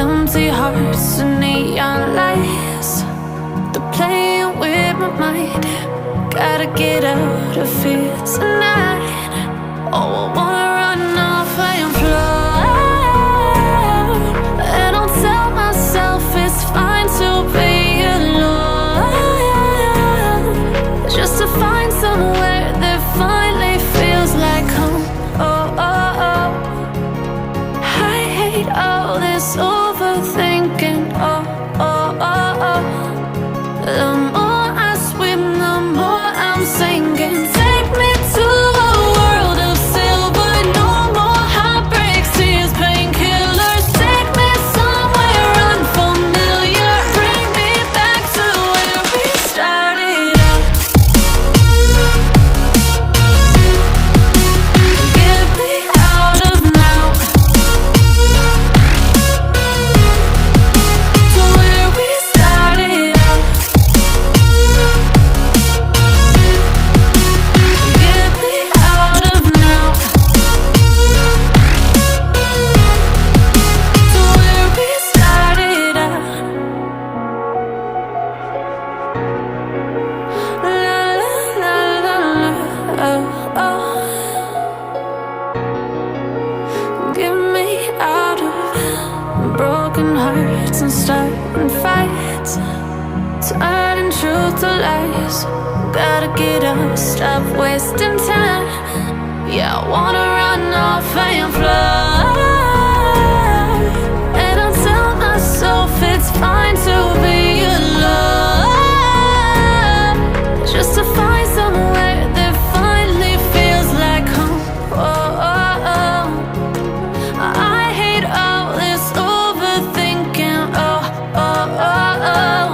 Empty hearts and neon lights, they're playing with my mind. Gotta get out of here tonight. Oh, I wanna run off and fly. And I'll tell myself it's fine to be alone, just to find somewhere that finally feels like home. Oh, oh, oh. I hate all this overthinking. Oh, oh, oh, oh. The more I swim, the more I'm sinking. Take me to a world of silver. No more heartbreaks, tears, painkillers. Take me somewhere unfamiliar. Bring me back to where we started out. Get me out of now, to where we started out. Get me out of now, to where we started out. La la la la la, oh, oh. Get me out of broken hearts and starting fights, turning truth to lies. Gotta get up, stop wasting time. Yeah, I wanna run off and fly. And I'll tell myself it's fine to be alone, just to find somewhere that finally feels like home. Oh, oh, oh. I hate all this overthinking. Oh, oh, oh, oh.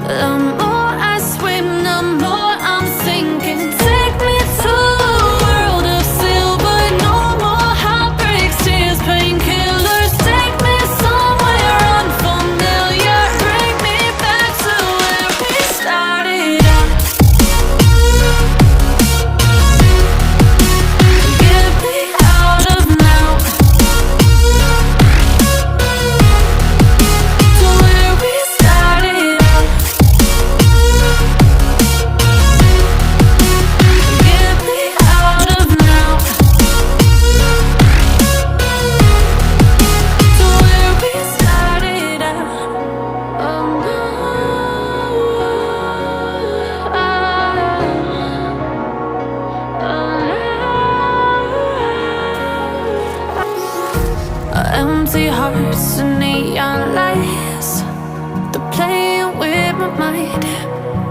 The more I swim, the more I'm sinking. Take me to a world of silver. No more heartbreaks, tears, painkillers. Take me somewhere unfamiliar. Bring me back to where we started out. Get me out of now, to where we started out. Get me out of now, to where we started out. Oh no, empty hearts and neon lights, they're playing with my mind.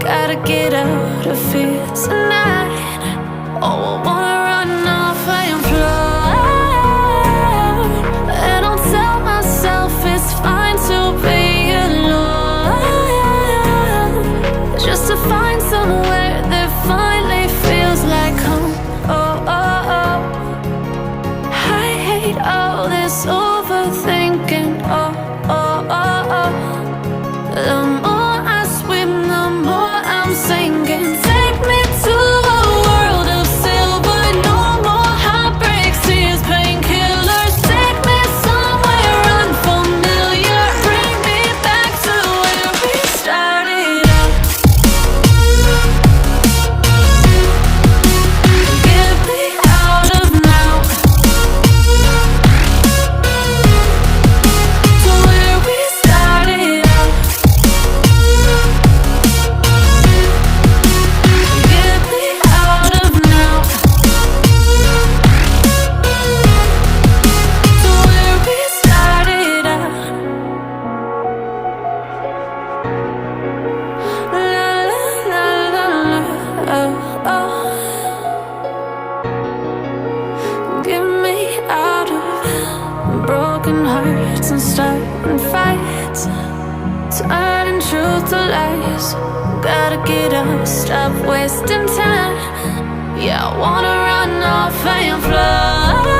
Gotta get out of here tonight. Oh, I wanna run off and fly. And I'll tell myself it's fine to be alone, just to find somewhere that finally feels like home. Oh, oh, oh. I hate all this overthinking. Oh, oh, oh, oh. The more I swim, the more I'm sinking. Take me to a world of silver. No more heartbreaks, tears, painkillers. Take me somewhere unfamiliar. Bring me back to where we started out. Get me out of now, to where we started out. Get me out of now, to where we started out. La la la la la, oh, oh. Get me out of broken hearts and starting fights, turning truth to lies. Gotta get up, stop wasting time. Yeah, I wanna run off and fly.